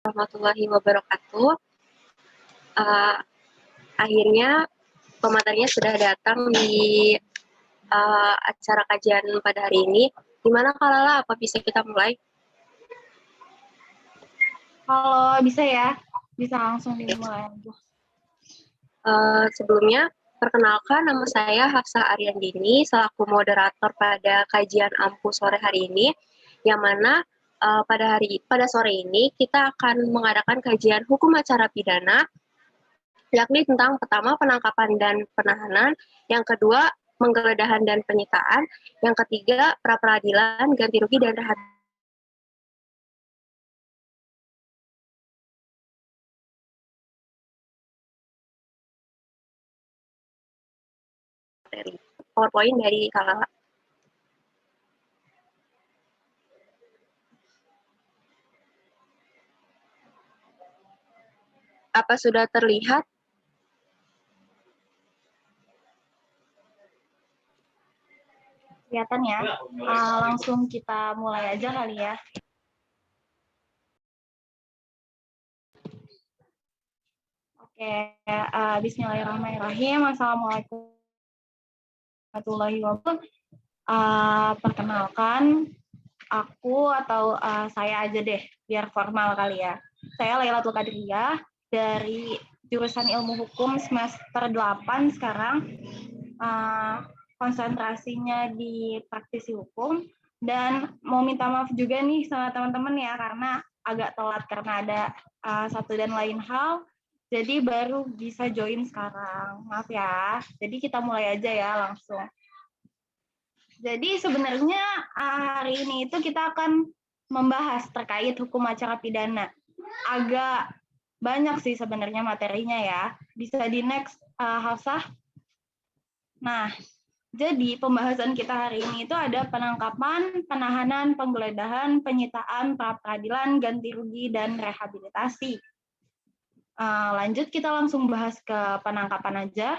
Warahmatullahi wabarakatuh. Uh, Akhirnya pematerinya sudah datang di acara kajian pada hari ini. Gimana Kak Lala, apa bisa kita mulai? Halo, bisa ya? Bisa langsung dimulai aja. Sebelumnya, perkenalkan nama saya Hafsah Aryandini, selaku moderator pada kajian AMPU sore hari ini, yang mana pada sore ini kita akan mengadakan kajian hukum acara pidana, yakni tentang pertama penangkapan dan penahanan, yang kedua penggeledahan dan penyitaan, yang ketiga pra-peradilan, ganti rugi dan rehabilitasi. PowerPoint dari Kak. Apa sudah terlihat? Kelihatan ya? Langsung kita mulai aja kali ya. Oke, bismillahirrahmanirrahim. Assalamualaikum warahmatullahi wabarakatuh. Perkenalkan, aku atau saya aja deh, biar formal kali ya. Saya Lailatul Qadriyah dari jurusan Ilmu Hukum semester 8 sekarang. Konsentrasinya di praktisi hukum, dan mau minta maaf juga nih sama teman-teman ya, karena agak telat karena ada satu dan lain hal, jadi baru bisa join sekarang. Maaf ya. Jadi kita mulai aja ya langsung. Jadi sebenarnya hari ini itu kita akan membahas terkait hukum acara pidana. Agak banyak sih sebenarnya materinya ya. Bisa di next, Hafsah. Nah, jadi pembahasan kita hari ini itu ada penangkapan, penahanan, penggeledahan, penyitaan, pra-peradilan, ganti rugi, dan rehabilitasi. Lanjut kita langsung bahas ke penangkapan aja.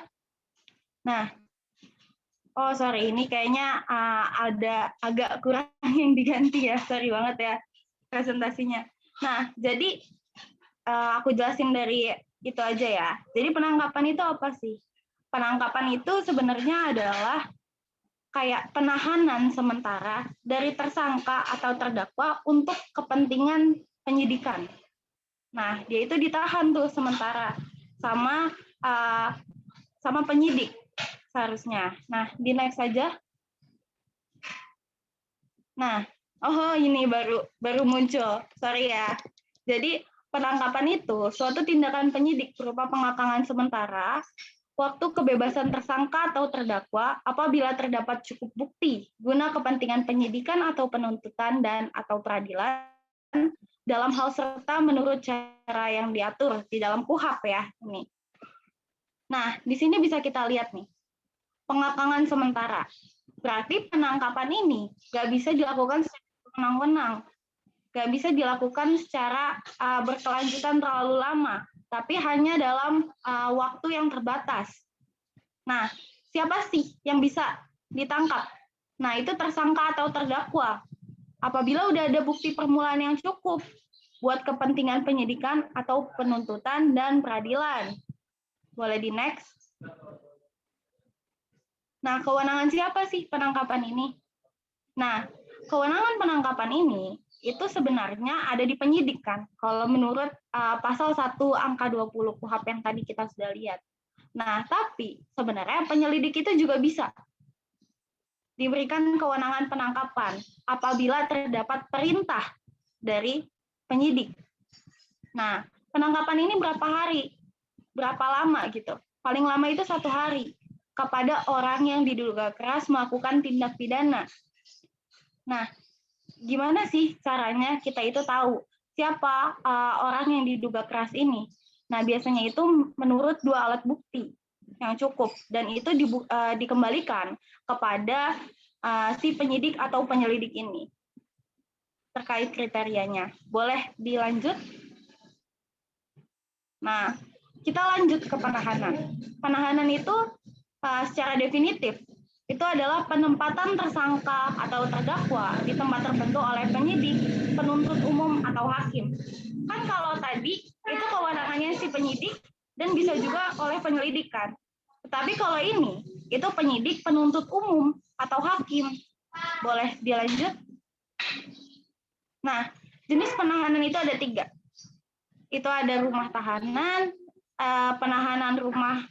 Nah, sorry, ini kayaknya ada agak kurang yang diganti ya, sorry banget ya presentasinya. Nah, jadi aku jelasin dari itu aja ya. Jadi penangkapan itu apa sih? Penangkapan itu sebenarnya adalah kayak penahanan sementara dari tersangka atau terdakwa untuk kepentingan penyidikan. Nah, dia itu ditahan tuh sementara sama penyidik seharusnya. Nah, di next saja. Nah, ini baru muncul. Sorry ya. Jadi penangkapan itu suatu tindakan penyidik berupa pengakangan sementara waktu kebebasan tersangka atau terdakwa apabila terdapat cukup bukti guna kepentingan penyidikan atau penuntutan dan atau peradilan dalam hal serta menurut cara yang diatur di dalam KUHP ya ini. Nah, di sini bisa kita lihat nih, pengakangan sementara. Berarti penangkapan ini nggak bisa dilakukan secara wewenang-wenang, nggak bisa dilakukan secara berkelanjutan terlalu lama, tapi hanya dalam waktu yang terbatas. Nah, siapa sih yang bisa ditangkap? Nah, itu tersangka atau terdakwa. Apabila udah ada bukti permulaan yang cukup buat kepentingan penyidikan atau penuntutan dan peradilan. Boleh di next. Nah, kewenangan siapa sih penangkapan ini? Nah, kewenangan penangkapan ini itu sebenarnya ada di penyidik kan, kalau menurut pasal 1 angka 20 KUHP yang tadi kita sudah lihat. Nah, tapi sebenarnya penyelidik itu juga bisa diberikan kewenangan penangkapan apabila terdapat perintah dari penyidik. Nah, penangkapan ini berapa hari? Berapa lama gitu? Paling lama itu 1 hari kepada orang yang diduga keras melakukan tindak pidana. Nah, gimana sih caranya kita itu tahu siapa orang yang diduga keras ini? Nah, biasanya itu menurut 2 alat bukti yang cukup, dan itu dikembalikan kepada si penyidik atau penyelidik ini terkait kriterianya. Boleh dilanjut? Nah, kita lanjut ke penahanan. Penahanan itu secara definitif itu adalah penempatan tersangka atau terdakwa di tempat tertentu oleh penyidik, penuntut umum, atau hakim. Kan kalau tadi itu kewenangannya si penyidik dan bisa juga oleh penyelidik kan. Tetapi kalau ini itu penyidik, penuntut umum, atau hakim. Boleh dilanjut? Nah, jenis penahanan itu ada 3. Itu ada rumah tahanan, penahanan rumah,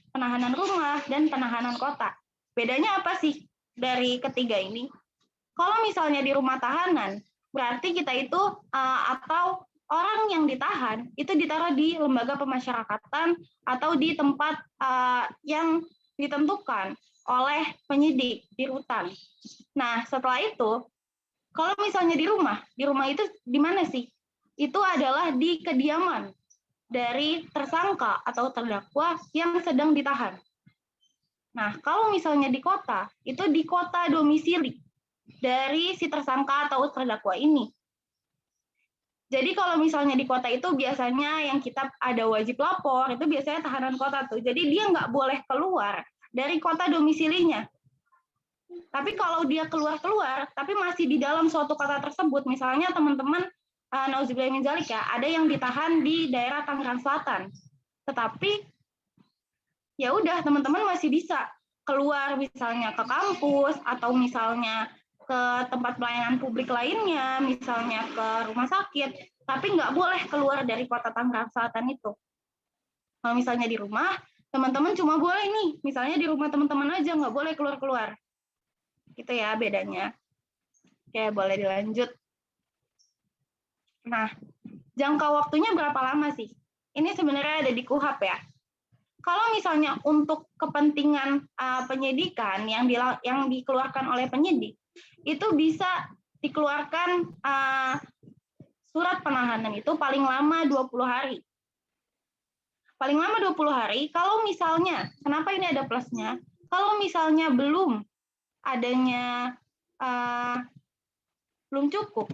dan penahanan kota. Bedanya apa sih dari ketiga ini? Kalau misalnya di rumah tahanan, berarti kita itu atau orang yang ditahan itu ditaruh di lembaga pemasyarakatan atau di tempat yang ditentukan oleh penyidik di rutan. Nah, setelah itu, kalau misalnya di rumah itu di mana sih? Itu adalah di kediaman dari tersangka atau terdakwa yang sedang ditahan. Nah, kalau misalnya di kota, itu di kota domisili dari si tersangka atau terdakwa ini. Jadi kalau misalnya di kota itu biasanya yang kita ada wajib lapor, itu biasanya tahanan kota tuh. Jadi dia nggak boleh keluar dari kota domisilinya. Tapi kalau dia keluar, tapi masih di dalam suatu kota tersebut, misalnya teman-teman, nauzubillah min dzalik ya, ada yang ditahan di daerah Tangerang Selatan. Tetapi ya udah teman-teman masih bisa keluar misalnya ke kampus atau misalnya ke tempat pelayanan publik lainnya, misalnya ke rumah sakit, tapi nggak boleh keluar dari kota Tangerang Selatan itu. Kalau misalnya di rumah, teman-teman cuma boleh nih, misalnya di rumah teman-teman aja, nggak boleh keluar-keluar. Gitu ya bedanya. Oke, boleh dilanjut. Nah, jangka waktunya berapa lama sih? Ini sebenarnya ada di KUHP ya. Kalau misalnya untuk kepentingan penyidikan yang dikeluarkan oleh penyidik, itu bisa dikeluarkan surat penahanan itu paling lama 20 hari. Paling lama 20 hari, kalau misalnya, kenapa ini ada plusnya? Kalau misalnya belum adanya belum cukup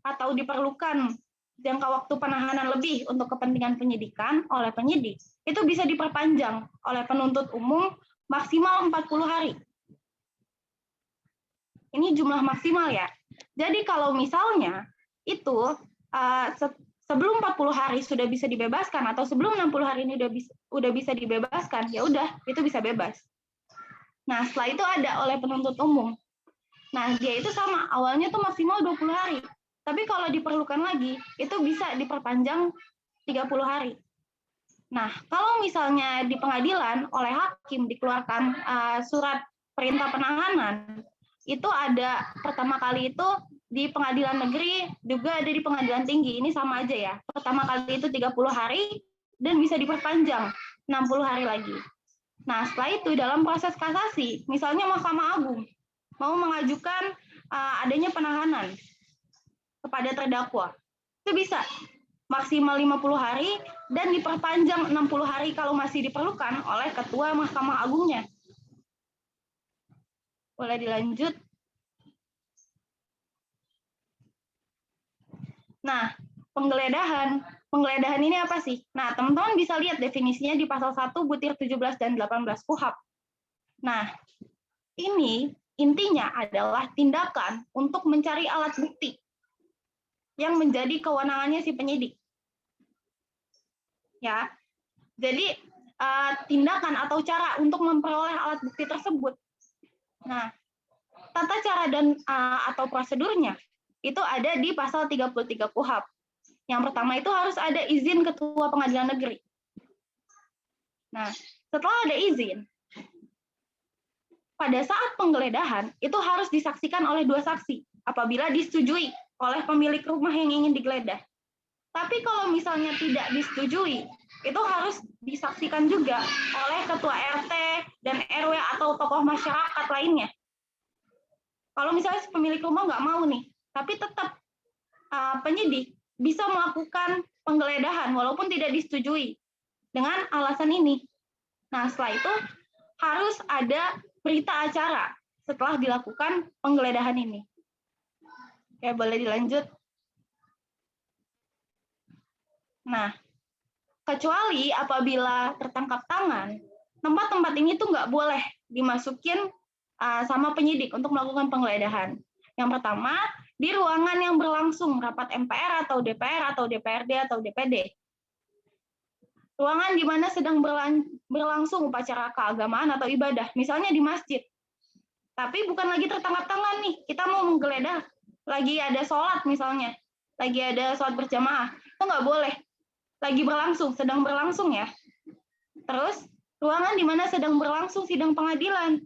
atau diperlukan jangka waktu penahanan lebih untuk kepentingan penyidikan oleh penyidik, itu bisa diperpanjang oleh penuntut umum maksimal 40 hari. Ini jumlah maksimal ya. Jadi kalau misalnya itu sebelum 40 hari sudah bisa dibebaskan atau sebelum 60 hari ini udah bisa dibebaskan, ya udah itu bisa bebas. Nah, setelah itu ada oleh penuntut umum. Nah, dia itu sama, awalnya tuh maksimal 20 hari. Tapi kalau diperlukan lagi, itu bisa diperpanjang 30 hari. Nah, kalau misalnya di pengadilan oleh hakim dikeluarkan surat perintah penahanan, itu ada pertama kali itu di pengadilan negeri, juga ada di pengadilan tinggi. Ini sama aja ya. Pertama kali itu 30 hari, dan bisa diperpanjang 60 hari lagi. Nah, setelah itu dalam proses kasasi, misalnya Mahkamah Agung mau mengajukan adanya penahanan kepada terdakwa, itu bisa maksimal 50 hari dan diperpanjang 60 hari kalau masih diperlukan oleh Ketua Mahkamah Agungnya. Boleh dilanjut. Nah, penggeledahan ini apa sih? Nah, teman-teman bisa lihat definisinya di pasal 1 butir 17 dan 18 KUHP. Nah, ini intinya adalah tindakan untuk mencari alat bukti yang menjadi kewenangannya si penyidik. Ya, jadi tindakan atau cara untuk memperoleh alat bukti tersebut. Nah, tata cara dan atau prosedurnya itu ada di pasal 33 KUHP. Yang pertama itu harus ada izin Ketua Pengadilan Negeri. Nah, setelah ada izin, pada saat penggeledahan itu harus disaksikan oleh 2 saksi apabila disetujui oleh pemilik rumah yang ingin digeledah. Tapi kalau misalnya tidak disetujui, itu harus disaksikan juga oleh Ketua RT dan RW atau tokoh masyarakat lainnya. Kalau misalnya pemilik rumah nggak mau nih, tapi tetap penyidik bisa melakukan penggeledahan walaupun tidak disetujui dengan alasan ini. Nah, setelah itu harus ada berita acara setelah dilakukan penggeledahan ini. Oke, boleh dilanjut. Nah, kecuali apabila tertangkap tangan, tempat-tempat ini tuh nggak boleh dimasukin sama penyidik untuk melakukan penggeledahan. Yang pertama, di ruangan yang berlangsung rapat MPR atau DPR atau DPRD atau DPD. Ruangan di mana sedang berlangsung upacara keagamaan atau ibadah, misalnya di masjid. Tapi bukan lagi tertangkap tangan nih, kita mau menggeledah, lagi ada sholat misalnya, lagi ada sholat berjamaah, itu nggak boleh. Lagi berlangsung, sedang berlangsung ya. Terus, ruangan di mana sedang berlangsung sidang pengadilan.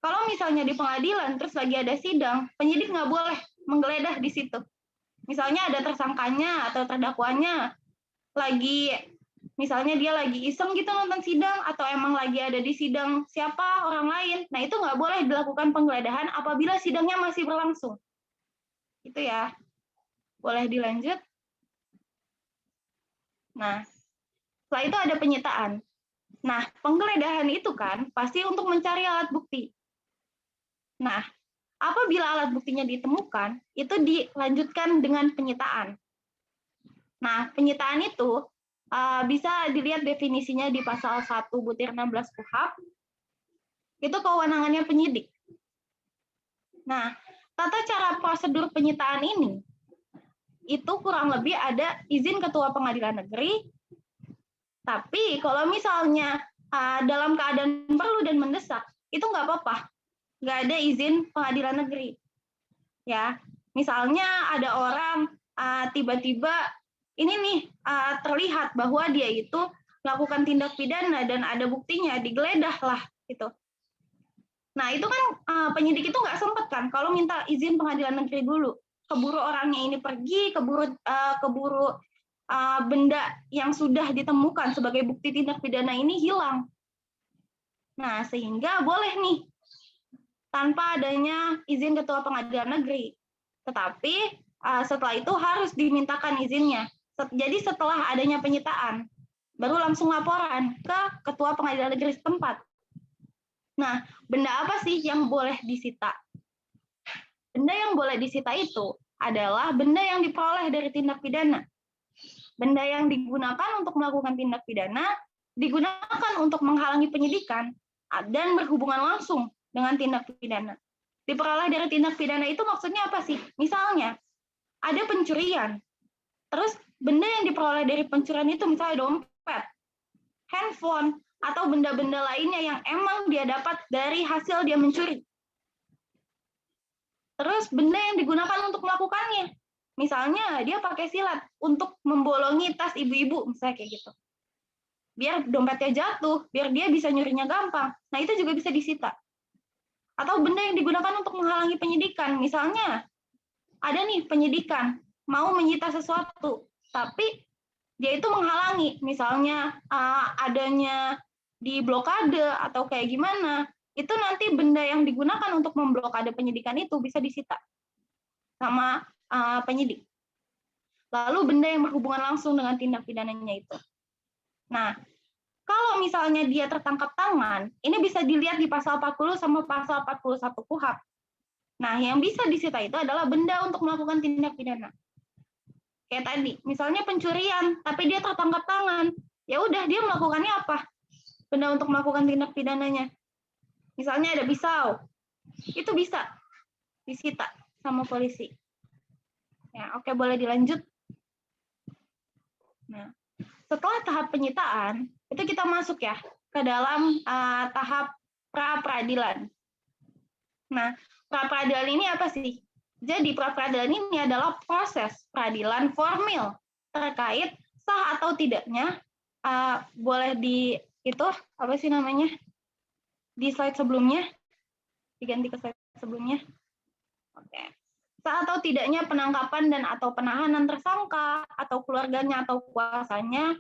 Kalau misalnya di pengadilan, terus lagi ada sidang, penyidik nggak boleh menggeledah di situ. Misalnya ada tersangkanya atau terdakwanya, misalnya dia lagi iseng gitu nonton sidang, atau emang lagi ada di sidang siapa orang lain, nah itu nggak boleh dilakukan penggeledahan apabila sidangnya masih berlangsung. Itu ya. Boleh dilanjut? Nah, setelah itu ada penyitaan. Nah, penggeledahan itu kan pasti untuk mencari alat bukti. Nah, apabila alat buktinya ditemukan, itu dilanjutkan dengan penyitaan. Nah, penyitaan itu bisa dilihat definisinya di pasal 1/16 KUHP. Itu kewenangannya penyidik. Nah, tata cara prosedur penyitaan ini itu kurang lebih ada izin Ketua Pengadilan Negeri. Tapi kalau misalnya dalam keadaan perlu dan mendesak, itu nggak apa-apa. Nggak ada izin pengadilan negeri. Ya, misalnya ada orang tiba-tiba ini nih terlihat bahwa dia itu melakukan tindak pidana dan ada buktinya, digeledah lah gitu. Nah itu kan penyidik itu nggak sempat kan kalau minta izin pengadilan negeri dulu. Keburu orangnya ini pergi, keburu benda yang sudah ditemukan sebagai bukti tindak pidana ini hilang. Nah sehingga boleh nih tanpa adanya izin Ketua Pengadilan Negeri. Tetapi setelah itu harus dimintakan izinnya. Jadi setelah adanya penyitaan, baru langsung laporan ke Ketua Pengadilan Negeri setempat. Nah, benda apa sih yang boleh disita? Benda yang boleh disita itu adalah benda yang diperoleh dari tindak pidana. Benda yang digunakan untuk melakukan tindak pidana, digunakan untuk menghalangi penyidikan, dan berhubungan langsung dengan tindak pidana. Diperoleh dari tindak pidana itu maksudnya apa sih? Misalnya, ada pencurian. Terus benda yang diperoleh dari pencurian itu misalnya dompet, handphone, atau benda-benda lainnya yang emang dia dapat dari hasil dia mencuri. Terus benda yang digunakan untuk melakukannya. Misalnya dia pakai silat untuk membolongi tas ibu-ibu, misalnya kayak gitu. Biar dompetnya jatuh, biar dia bisa nyurinya gampang. Nah itu juga bisa disita. Atau benda yang digunakan untuk menghalangi penyidikan. Misalnya, ada nih penyidikan, mau menyita sesuatu, tapi dia itu menghalangi. Misalnya, adanya di blokade atau kayak gimana, itu nanti benda yang digunakan untuk memblokade penyidikan itu bisa disita sama penyidik. Lalu benda yang berhubungan langsung dengan tindak pidananya itu. Nah, kalau misalnya dia tertangkap tangan, ini bisa dilihat di pasal 40 sama pasal 41 KUHP. Nah, yang bisa disita itu adalah benda untuk melakukan tindak pidana. Kayak tadi, misalnya pencurian, tapi dia tertangkap tangan. Ya udah, dia melakukannya apa? Benda untuk melakukan tindak pidananya. Misalnya ada pisau. Itu bisa disita sama polisi. Ya, oke, boleh dilanjut. Nah, setelah tahap penyitaan, itu kita masuk ya ke dalam tahap pra-peradilan. Nah, pra-peradilan ini apa sih? Jadi pra-peradilan ini adalah proses peradilan formil terkait sah atau tidaknya, boleh di itu apa sih namanya? Di slide sebelumnya, diganti ke slide sebelumnya. Oke. Sah atau tidaknya penangkapan dan atau penahanan tersangka atau keluarganya atau kuasanya,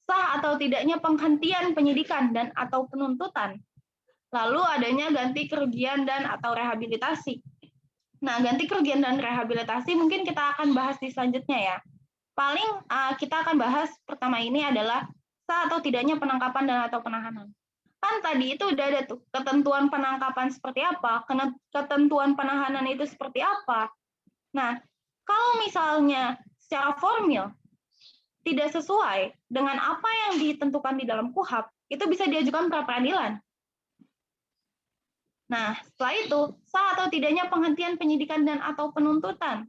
sah atau tidaknya penghentian penyidikan dan atau penuntutan. Lalu adanya ganti kerugian dan atau rehabilitasi. Nah, ganti kerugian dan rehabilitasi mungkin kita akan bahas di selanjutnya ya. Paling kita akan bahas pertama ini adalah sah atau tidaknya penangkapan dan atau penahanan. Kan tadi itu udah ada tuh ketentuan penangkapan seperti apa, ketentuan penahanan itu seperti apa. Nah, kalau misalnya secara formil tidak sesuai dengan apa yang ditentukan di dalam KUHP, itu bisa diajukan pra peradilan. Nah, setelah itu, sah atau tidaknya penghentian penyidikan dan atau penuntutan.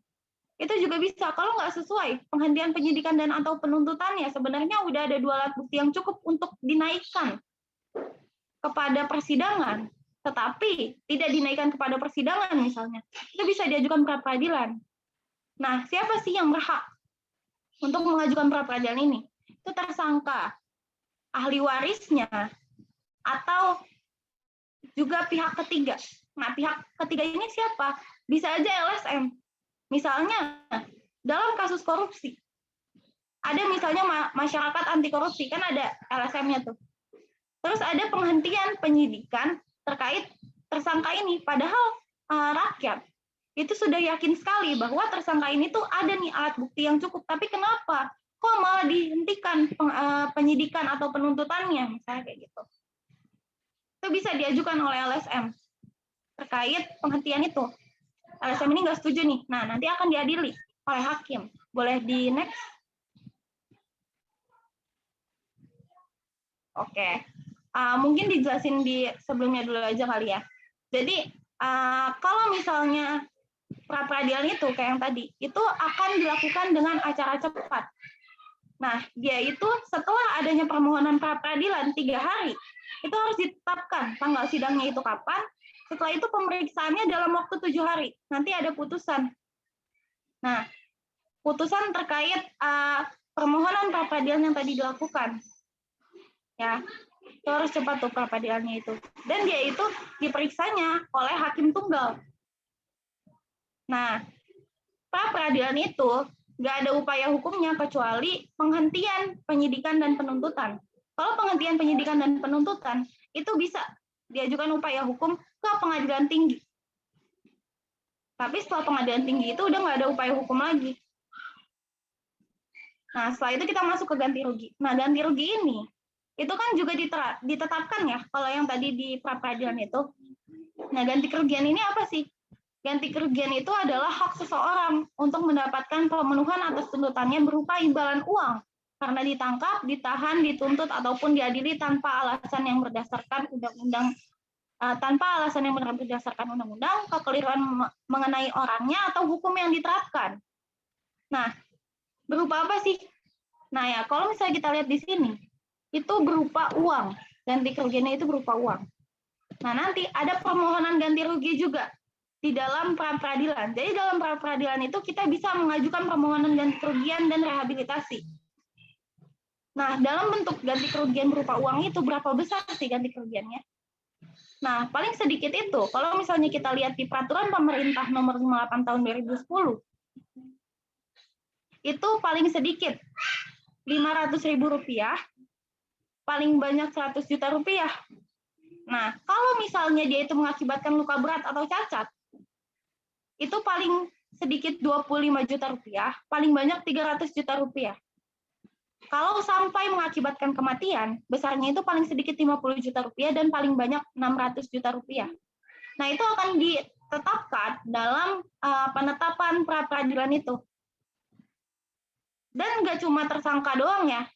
Itu juga bisa. Kalau nggak sesuai penghentian penyidikan dan atau penuntutannya, sebenarnya udah ada 2 alat bukti yang cukup untuk dinaikkan kepada persidangan, tetapi tidak dinaikkan kepada persidangan misalnya, itu bisa diajukan pra peradilan. Nah, siapa sih yang berhak untuk mengajukan pra peradilan ini? Itu tersangka, ahli warisnya, atau juga pihak ketiga. Nah, pihak ketiga ini siapa? Bisa aja LSM. Misalnya, dalam kasus korupsi, ada misalnya masyarakat anti korupsi, kan ada LSM-nya tuh. Terus ada penghentian penyidikan terkait tersangka ini, padahal rakyat itu sudah yakin sekali bahwa tersangka ini tuh ada nih alat bukti yang cukup, tapi kenapa kok malah dihentikan penyidikan atau penuntutannya, misalnya kayak gitu. Itu bisa diajukan oleh LSM terkait penghentian itu. LSM ini nggak setuju nih, nah nanti akan diadili oleh hakim. Boleh di next? Oke. Mungkin dijelasin di sebelumnya dulu aja kali ya. Jadi kalau misalnya pra peradilan itu kayak yang tadi, itu akan dilakukan dengan acara cepat. Nah, dia itu setelah adanya permohonan pra peradilan 3 hari, itu harus ditetapkan tanggal sidangnya itu kapan. Setelah itu pemeriksaannya dalam waktu 7 hari. Nanti ada putusan. Nah, putusan terkait permohonan pra peradilan yang tadi dilakukan. Ya, itu harus cepat tuh pra peradilannya itu. Dan dia itu diperiksanya oleh hakim tunggal. Nah, pra peradilan itu nggak ada upaya hukumnya kecuali penghentian penyidikan dan penuntutan. Kalau penghentian penyidikan dan penuntutan itu bisa diajukan upaya hukum ke pengadilan tinggi. Tapi setelah pengadilan tinggi itu udah nggak ada upaya hukum lagi. Nah, setelah itu kita masuk ke ganti rugi. Nah, ganti rugi ini itu kan juga ditetapkan ya, kalau yang tadi di pra peradilan itu. Nah, ganti kerugian ini apa sih? Ganti kerugian itu adalah hak seseorang untuk mendapatkan pemenuhan atas tuntutannya berupa imbalan uang karena ditangkap, ditahan, dituntut ataupun diadili tanpa alasan yang berdasarkan undang-undang, kekeliruan mengenai orangnya atau hukum yang diterapkan. Nah, berupa apa sih? Nah ya, kalau misalnya kita lihat di sini, itu berupa uang. Ganti kerugiannya itu berupa uang. Nah, nanti ada permohonan ganti rugi juga di dalam pra peradilan. Jadi dalam pra peradilan itu kita bisa mengajukan permohonan ganti kerugian dan rehabilitasi. Nah, dalam bentuk ganti kerugian berupa uang itu berapa besar sih ganti kerugiannya? Nah, paling sedikit itu, kalau misalnya kita lihat di peraturan pemerintah nomor 58 tahun 2010, itu paling sedikit Rp500.000, paling banyak Rp100 juta. Nah, kalau misalnya dia itu mengakibatkan luka berat atau cacat, itu paling sedikit Rp25 juta, paling banyak Rp300 juta. Kalau sampai mengakibatkan kematian, besarnya itu paling sedikit Rp50 juta dan paling banyak Rp600 juta. Nah, itu akan ditetapkan dalam penetapan pra peradilan itu. Dan nggak cuma tersangka doang ya,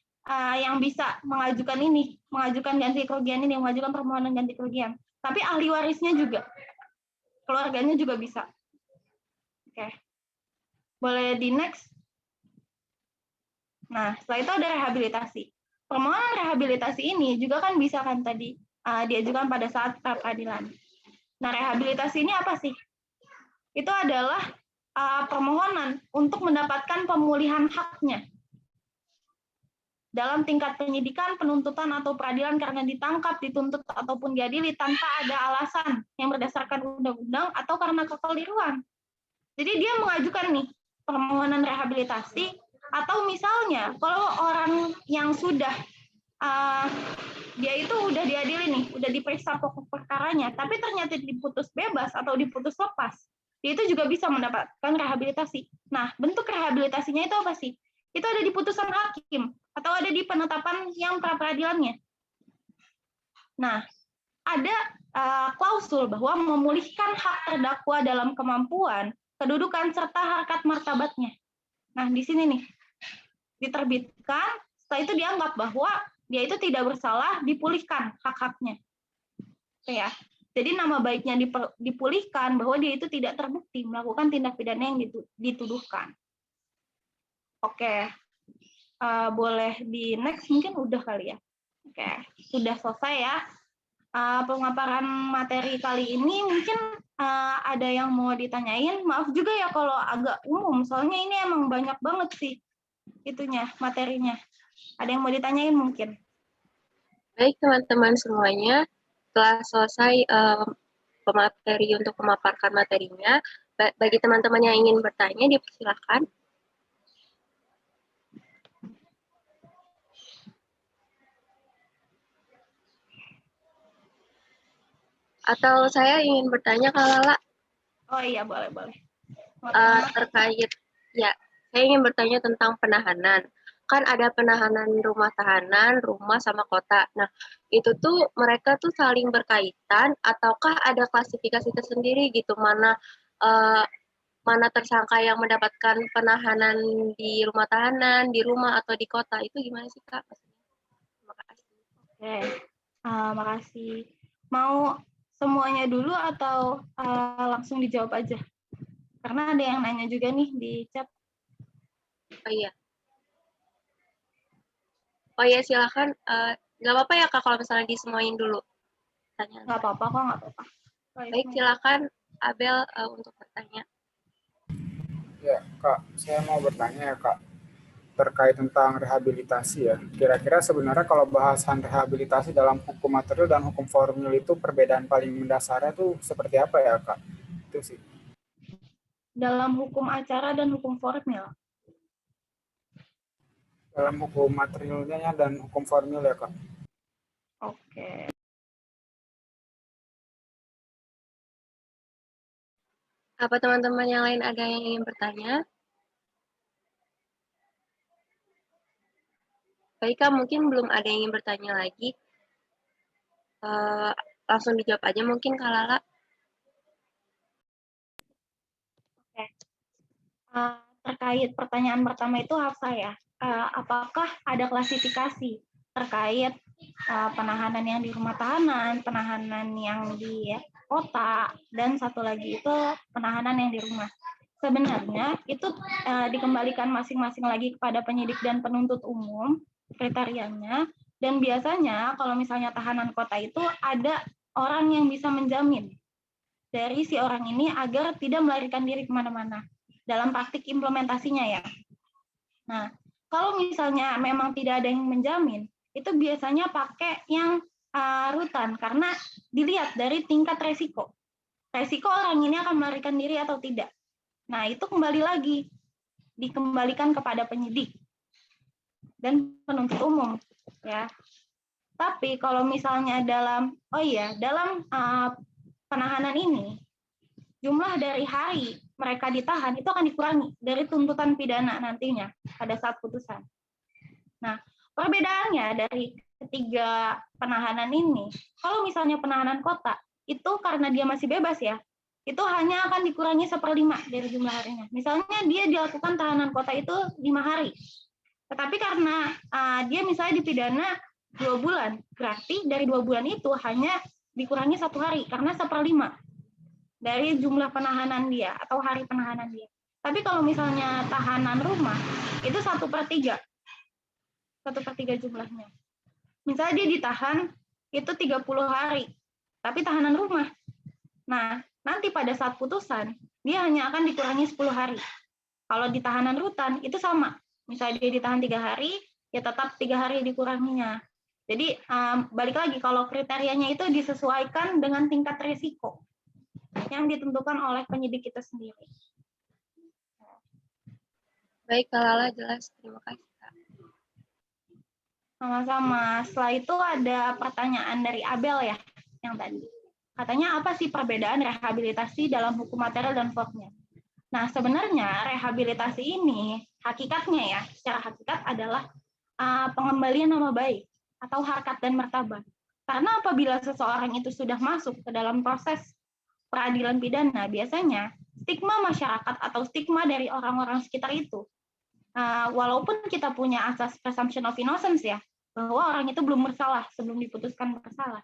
yang bisa mengajukan ganti kerugian ini, mengajukan permohonan ganti kerugian. Tapi ahli warisnya juga, keluarganya juga bisa. Oke, boleh di next. Nah, setelah itu ada rehabilitasi. Permohonan rehabilitasi ini juga kan bisa kan tadi diajukan pada saat pra peradilan. Nah, rehabilitasi ini apa sih? Itu adalah permohonan untuk mendapatkan pemulihan haknya dalam tingkat penyidikan, penuntutan, atau peradilan karena ditangkap, dituntut, ataupun diadili tanpa ada alasan yang berdasarkan undang-undang atau karena kekeliruan. Jadi dia mengajukan nih permohonan rehabilitasi, atau misalnya kalau orang yang sudah dia itu udah diadili nih, udah diperiksa pokok perkaranya, tapi ternyata diputus bebas atau diputus lepas, dia itu juga bisa mendapatkan rehabilitasi. Nah, bentuk rehabilitasinya itu apa sih? Itu ada di putusan hakim atau ada di penetapan yang pra peradilannya. Nah, ada klausul bahwa memulihkan hak terdakwa dalam kemampuan, kedudukan, serta harkat martabatnya. Nah, di sini nih, diterbitkan, setelah itu dianggap bahwa dia itu tidak bersalah, dipulihkan hak-haknya. Oke ya. Jadi nama baiknya dipulihkan bahwa dia itu tidak terbukti melakukan tindak pidana yang dituduhkan. Oke, boleh di next mungkin udah kali ya. Oke, sudah selesai ya. Pemaparan materi kali ini mungkin ada yang mau ditanyain. Maaf juga ya kalau agak umum, soalnya ini emang banyak banget sih itunya materinya. Ada yang mau ditanyain mungkin? Baik teman-teman semuanya, setelah selesai pemateri untuk memaparkan materinya, bagi teman-teman yang ingin bertanya, dipersilakan. Atau saya ingin bertanya Kak Lala. Oh iya, boleh. Terkait, ya, saya ingin bertanya tentang penahanan. Kan ada penahanan rumah tahanan, rumah sama kota. Nah, itu tuh mereka tuh saling berkaitan ataukah ada klasifikasi tersendiri gitu, mana tersangka yang mendapatkan penahanan di rumah tahanan, di rumah atau di kota, itu gimana sih Kak? Terima kasih. Oke, makasih. Mau semuanya dulu atau langsung dijawab aja? Karena ada yang nanya juga nih di chat. Oh iya, silakan. Nggak apa-apa ya Kak kalau misalnya disemuain dulu. Nggak apa-apa kok, nggak apa-apa. Baik, silakan Abel untuk bertanya. Ya, Kak, saya mau bertanya ya, Kak, terkait tentang rehabilitasi ya. Kira-kira sebenarnya kalau bahasan rehabilitasi dalam hukum material dan hukum formil itu perbedaan paling mendasarnya tuh seperti apa ya, Kak? Itu sih. Dalam hukum acara dan hukum formil? Dalam hukum materialnya dan hukum formil ya, Kak. Oke. Apa teman-teman yang lain ada yang ingin bertanya? Baik Kak, mungkin belum ada yang ingin bertanya lagi. Langsung dijawab aja mungkin Kak Lala. Oke. Terkait pertanyaan pertama itu Hafsah ya. Apakah ada klasifikasi terkait penahanan yang di rumah tahanan, penahanan yang di kota, dan satu lagi itu penahanan yang di rumah. Sebenarnya itu dikembalikan masing-masing lagi kepada penyidik dan penuntut umum kriterianya, dan biasanya kalau misalnya tahanan kota itu ada orang yang bisa menjamin dari si orang ini agar tidak melarikan diri kemana-mana dalam praktik implementasinya ya. Nah, kalau misalnya memang tidak ada yang menjamin, itu biasanya pakai yang rutan karena dilihat dari tingkat resiko. Resiko orang ini akan melarikan diri atau tidak. Nah, itu kembali lagi dikembalikan kepada penyidik dan penuntut umum ya. Tapi kalau misalnya dalam penahanan ini jumlah dari hari mereka ditahan itu akan dikurangi dari tuntutan pidana nantinya pada saat putusan. Nah, perbedaannya dari ketiga penahanan ini, kalau misalnya penahanan kota, itu karena dia masih bebas ya, itu hanya akan dikurangi 1/5 dari jumlah harinya. Misalnya dia dilakukan tahanan kota itu 5 hari, tetapi karena dia misalnya dipidana 2 bulan, berarti dari 2 bulan itu hanya dikurangi 1 hari, karena 1/5 dari jumlah penahanan dia atau hari penahanan dia. Tapi kalau misalnya tahanan rumah, itu 1/3. 1/3 jumlahnya. Misalnya dia ditahan itu 30 hari, tapi tahanan rumah. Nah, nanti pada saat putusan, dia hanya akan dikurangi 10 hari. Kalau di tahanan rutan, itu sama. Misalnya dia ditahan 3 hari, ya tetap 3 hari dikuranginya. Jadi, balik lagi, kalau kriterianya itu disesuaikan dengan tingkat risiko yang ditentukan oleh penyidik kita sendiri. Baik, Kak Lala, jelas. Terima kasih, Kak. Sama-sama. Setelah itu ada pertanyaan dari Abel ya, yang tadi. Katanya apa sih perbedaan rehabilitasi dalam hukum material dan formil? Nah, sebenarnya rehabilitasi ini hakikatnya ya, secara hakikat adalah pengembalian nama baik atau harkat dan martabat. Karena apabila seseorang itu sudah masuk ke dalam proses peradilan pidana, biasanya stigma masyarakat atau stigma dari orang-orang sekitar itu, walaupun kita punya asas presumption of innocence ya, bahwa orang itu belum bersalah sebelum diputuskan bersalah.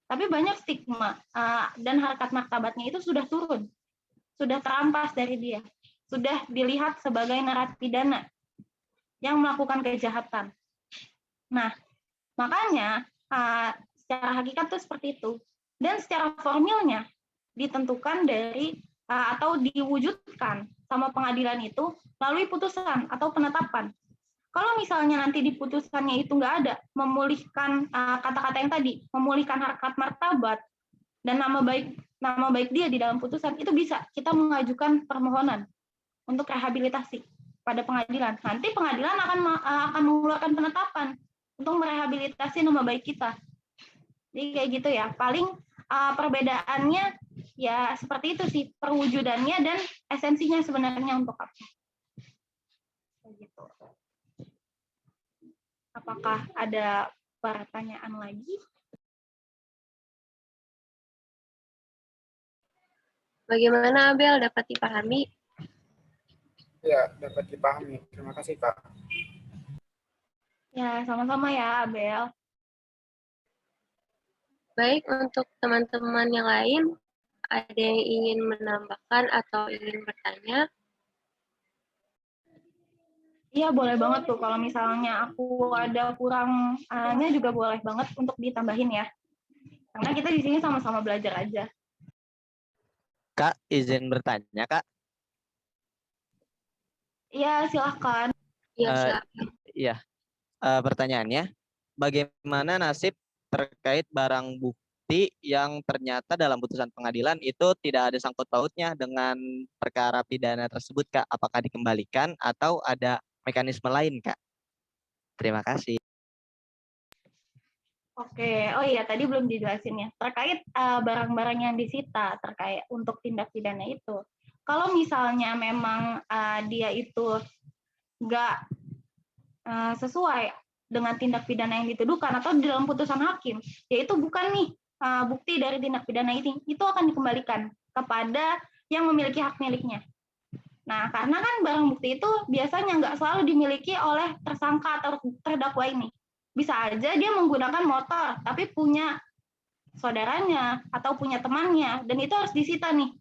Tapi banyak stigma dan harkat martabatnya itu sudah turun, sudah terampas dari dia, sudah dilihat sebagai narapidana yang melakukan kejahatan. Nah, makanya secara hakikat itu seperti itu. Dan secara formilnya ditentukan dari atau diwujudkan sama pengadilan itu melalui putusan atau penetapan. Kalau misalnya nanti di putusannya itu nggak ada memulihkan kata-kata yang tadi, memulihkan harkat martabat dan nama baik dia di dalam putusan, itu bisa kita mengajukan permohonan untuk rehabilitasi pada pengadilan. Nanti pengadilan akan mengeluarkan penetapan untuk merehabilitasi nama baik kita. Jadi kayak gitu ya. Paling perbedaannya ya seperti itu sih, perwujudannya dan esensinya sebenarnya untuk apa. Gitu. Apakah ada pertanyaan lagi? Bagaimana Abel, dapat dipahami? Ya, dapat dipahami. Terima kasih, Kak. Ya, sama-sama ya, Abel. Baik, untuk teman-teman yang lain, ada yang ingin menambahkan atau ingin bertanya? Iya, boleh banget tuh. Kalau misalnya aku ada kurangnya juga boleh banget untuk ditambahin ya. Karena kita di sini sama-sama belajar aja. Kak, izin bertanya, Kak. Iya, silahkan. Iya, silakan. Iya, pertanyaannya, bagaimana nasib terkait barang bukti yang ternyata dalam putusan pengadilan itu tidak ada sangkut pautnya dengan perkara pidana tersebut, Kak? Apakah dikembalikan atau ada mekanisme lain, Kak? Terima kasih. Oke, oh iya tadi belum dijelasin ya. Terkait barang-barang yang disita terkait untuk tindak pidana itu. Kalau misalnya memang dia itu nggak sesuai dengan tindak pidana yang dituduhkan atau di dalam putusan hakim, yaitu bukan nih bukti dari tindak pidana ini, itu akan dikembalikan kepada yang memiliki hak miliknya. Nah, karena kan barang bukti itu biasanya nggak selalu dimiliki oleh tersangka atau terdakwa ini. Bisa aja dia menggunakan motor, tapi punya saudaranya atau punya temannya, dan itu harus disita nih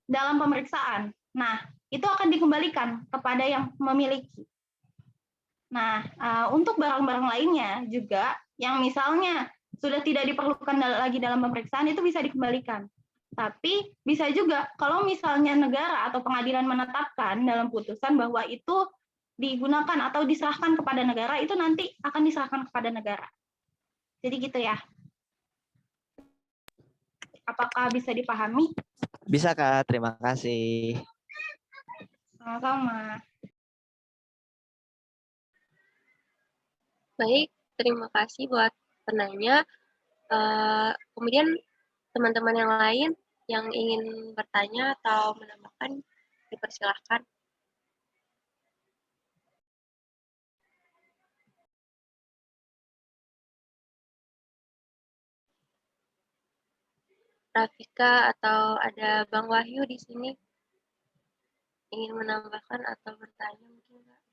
dalam pemeriksaan. Nah, itu akan dikembalikan kepada yang memiliki. Nah, untuk barang-barang lainnya juga yang misalnya sudah tidak diperlukan lagi dalam pemeriksaan itu bisa dikembalikan. Tapi bisa juga kalau misalnya negara atau pengadilan menetapkan dalam putusan bahwa itu digunakan atau diserahkan kepada negara, itu nanti akan diserahkan kepada negara. Jadi gitu ya. Apakah bisa dipahami? Bisa, Kak. Terima kasih. Sama-sama. Baik, terima kasih buat penanya. Kemudian teman-teman yang lain yang ingin bertanya atau menambahkan, dipersilahkan. Rafika atau ada Bang Wahyu di sini ingin menambahkan atau bertanya mungkin, Kak?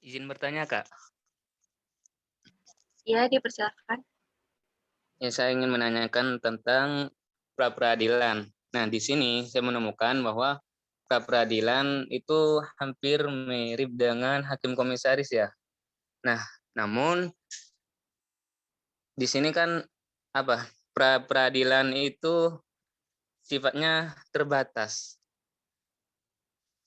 Izin bertanya, Kak. Ya, dipersilahkan. Ya, saya ingin menanyakan tentang pra-peradilan. Nah, di sini saya menemukan bahwa pra-peradilan itu hampir mirip dengan hakim komisaris ya. Nah, namun di sini kan apa? Pra-peradilan itu sifatnya terbatas.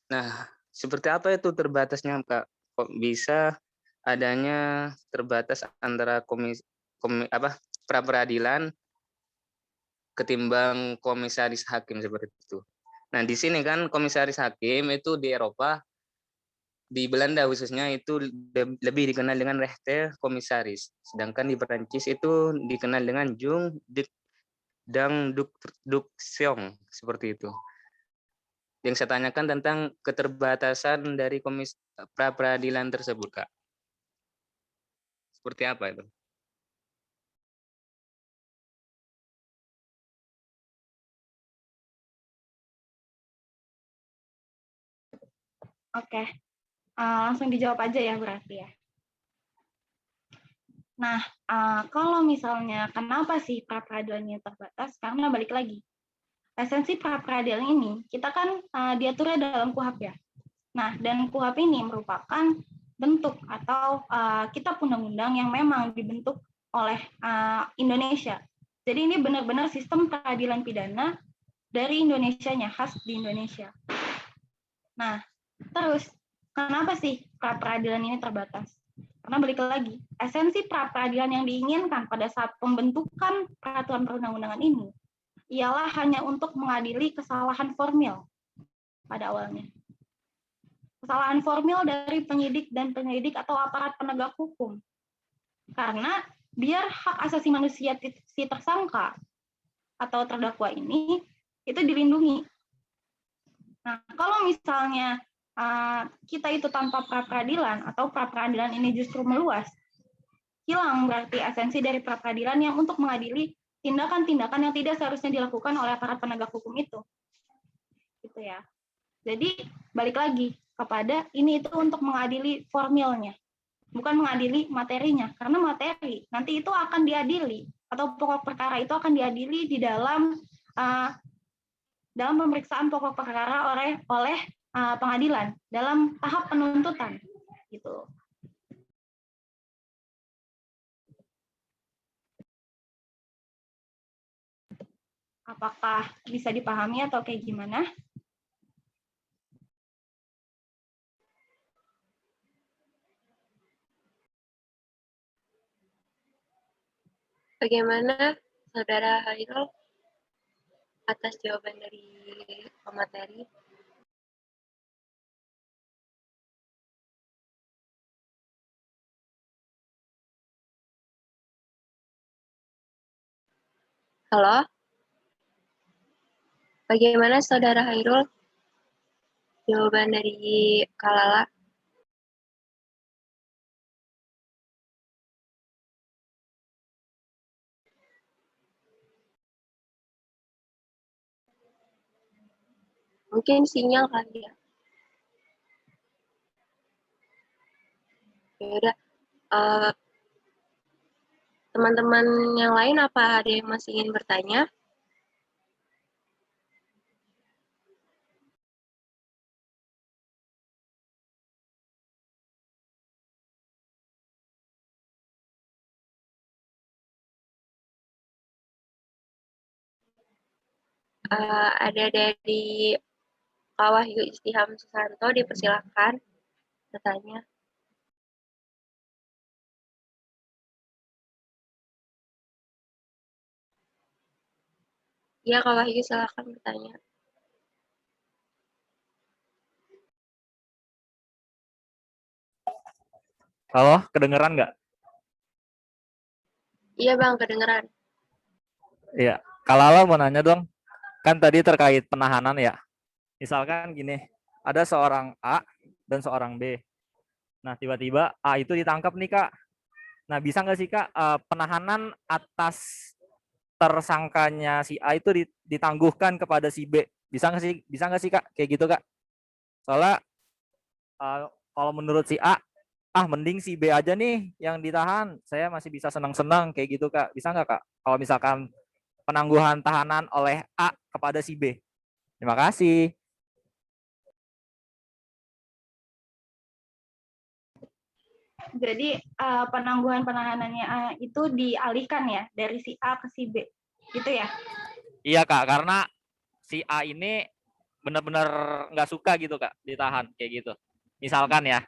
Nah, seperti apa itu terbatasnya, Kak? Kok bisa adanya terbatas antara pra-peradilan ketimbang komisaris hakim seperti itu. Nah, di sini kan komisaris hakim itu di Eropa, di Belanda khususnya itu lebih dikenal dengan rechter komisaris. Sedangkan di Perancis itu dikenal dengan juridiction seperti itu. Yang saya tanyakan tentang keterbatasan dari pra peradilan tersebut, Kak. Seperti apa itu? Oke, langsung dijawab aja ya berarti ya. Nah, kalau misalnya kenapa sih pra-peradilannya terbatas? Karena balik lagi, esensi pra-peradilan ini kita kan diaturnya dalam KUHP ya. Nah, dan KUHP ini merupakan bentuk atau kitab undang-undang yang memang dibentuk oleh Indonesia. Jadi ini benar-benar sistem peradilan pidana dari Indonesianya, khas di Indonesia. Nah, terus kenapa sih pra-peradilan ini terbatas? Karena balik lagi, esensi pra-peradilan yang diinginkan pada saat pembentukan peraturan perundang-undangan ini ialah hanya untuk mengadili kesalahan formil pada awalnya. Kesalahan formil dari penyidik dan penyelidik atau aparat penegak hukum. Karena biar hak asasi manusia si tersangka atau terdakwa ini itu dilindungi. Nah, kalau misalnya kita itu tanpa pra-peradilan atau pra-peradilan ini justru meluas, hilang berarti esensi dari pra-peradilan yang untuk mengadili tindakan-tindakan yang tidak seharusnya dilakukan oleh aparat penegak hukum itu. Gitu ya. Jadi balik lagi kepada ini itu untuk mengadili formilnya, bukan mengadili materinya, karena materi nanti itu akan diadili atau pokok perkara itu akan diadili di dalam pemeriksaan pokok perkara oleh pengadilan dalam tahap penuntutan gitu. Apakah bisa dipahami atau kayak gimana? Bagaimana Saudara Hairul atas jawaban dari pemateri? Halo? Bagaimana Saudara Hairul? Jawaban dari Kalala? Mungkin sinyal kali ya. Ya udah, teman-teman yang lain apa ada yang masih ingin bertanya? Ada dari Pak Wahyu Istiham Susanto, dipersilakan bertanya. Ya, Kak Wahyu, silakan bertanya. Halo, kedengeran nggak? Iya, Bang, kedengeran. Iya, Kalala mau nanya dong. Kan tadi terkait penahanan ya. Misalkan gini, ada seorang A dan seorang B. Nah, tiba-tiba A itu ditangkap nih, Kak. Nah, bisa nggak sih, Kak, penahanan atas tersangkanya si A itu ditangguhkan kepada si B? Bisa nggak sih, Kak? Kayak gitu, Kak. Soalnya kalau menurut si A, mending si B aja nih yang ditahan. Saya masih bisa senang-senang kayak gitu, Kak. Bisa nggak, Kak? Kalau misalkan penangguhan tahanan oleh A kepada si B. Terima kasih. Jadi penangguhan penahanannya itu dialihkan ya dari si A ke si B, gitu ya? Iya, Kak, karena si A ini benar-benar nggak suka gitu, Kak, ditahan kayak gitu. Misalkan ya.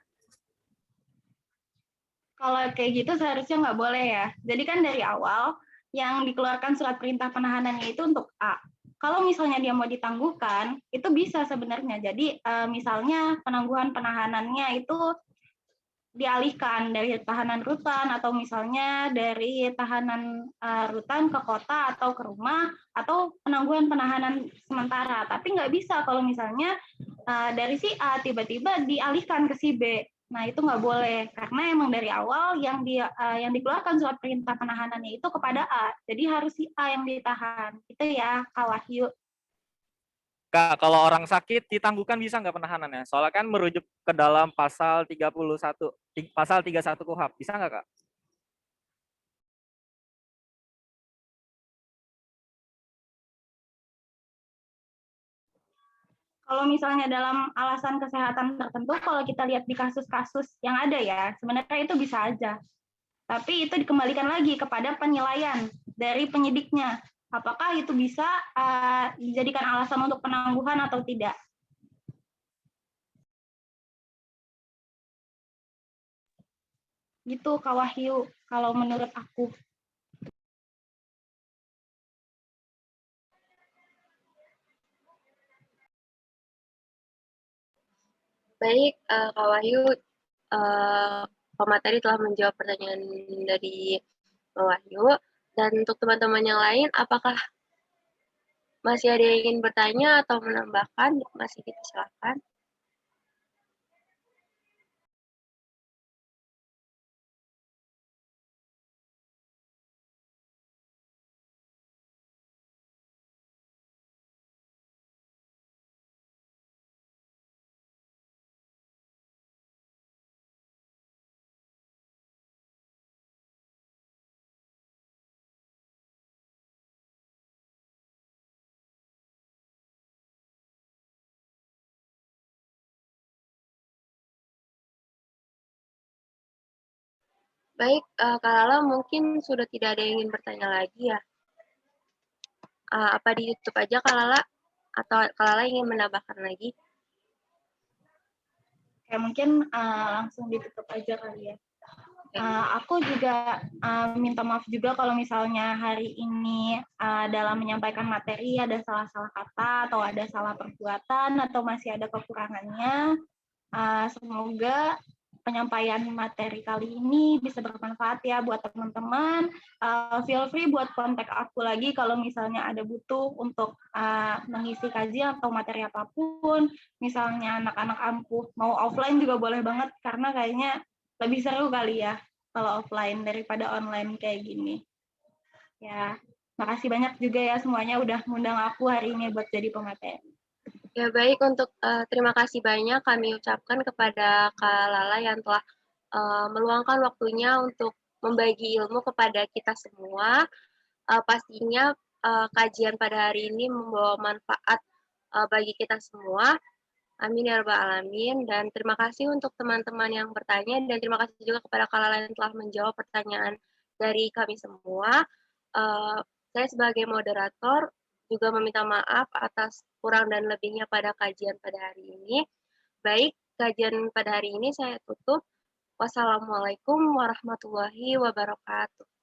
Kalau kayak gitu seharusnya nggak boleh ya. Jadi kan dari awal yang dikeluarkan surat perintah penahanannya itu untuk A. Kalau misalnya dia mau ditangguhkan, itu bisa sebenarnya. Jadi misalnya penangguhan penahanannya itu dialihkan dari tahanan rutan atau misalnya dari tahanan rutan ke kota atau ke rumah atau penangguhan penahanan sementara. Tapi nggak bisa kalau misalnya dari si A tiba-tiba dialihkan ke si B. Nah, itu nggak boleh karena emang dari awal yang dikeluarkan surat perintah penahanannya itu kepada A. Jadi harus si A yang ditahan. Itu ya, Kak Wahyu. Kak, kalau orang sakit ditangguhkan bisa nggak penahanannya? Soalnya kan merujuk ke dalam pasal 31, pasal 31 KUHP. Bisa nggak, Kak? Kalau misalnya dalam alasan kesehatan tertentu, kalau kita lihat di kasus-kasus yang ada ya, sebenarnya itu bisa aja. Tapi itu dikembalikan lagi kepada penilaian dari penyidiknya. Apakah itu bisa dijadikan alasan untuk penangguhan atau tidak? Gitu, Kak Wahyu, kalau menurut aku. Baik, Kak Wahyu, pemateri telah menjawab pertanyaan dari Kak Wahyu. Dan untuk teman-teman yang lain, apakah masih ada yang ingin bertanya atau menambahkan? Masih kita silakan. Baik, Kak Lala mungkin sudah tidak ada yang ingin bertanya lagi ya. Apa di YouTube aja Kak Lala? Atau Kak Lala ingin menambahkan lagi? Kayak mungkin langsung ditutup aja kali ya. Aku juga minta maaf juga kalau misalnya hari ini dalam menyampaikan materi ada salah-salah kata atau ada salah perbuatan atau masih ada kekurangannya. Semoga penyampaian materi kali ini bisa bermanfaat ya buat teman-teman. Feel free buat kontak aku lagi kalau misalnya ada butuh untuk mengisi kajian atau materi apapun. Misalnya anak-anak ampuh mau offline juga boleh banget karena kayaknya lebih seru kali ya kalau offline daripada online kayak gini. Ya, makasih banyak juga ya semuanya udah ngundang aku hari ini buat jadi pemateri. Ya baik, untuk terima kasih banyak kami ucapkan kepada Kak Lala yang telah meluangkan waktunya untuk membagi ilmu kepada kita semua. Pastinya kajian pada hari ini membawa manfaat bagi kita semua. Amin ya rabbal alamin. Dan terima kasih untuk teman-teman yang bertanya dan terima kasih juga kepada Kak Lala yang telah menjawab pertanyaan dari kami semua. Saya sebagai moderator juga meminta maaf atas kurang dan lebihnya pada kajian pada hari ini. Baik, kajian pada hari ini saya tutup. Wassalamualaikum warahmatullahi wabarakatuh.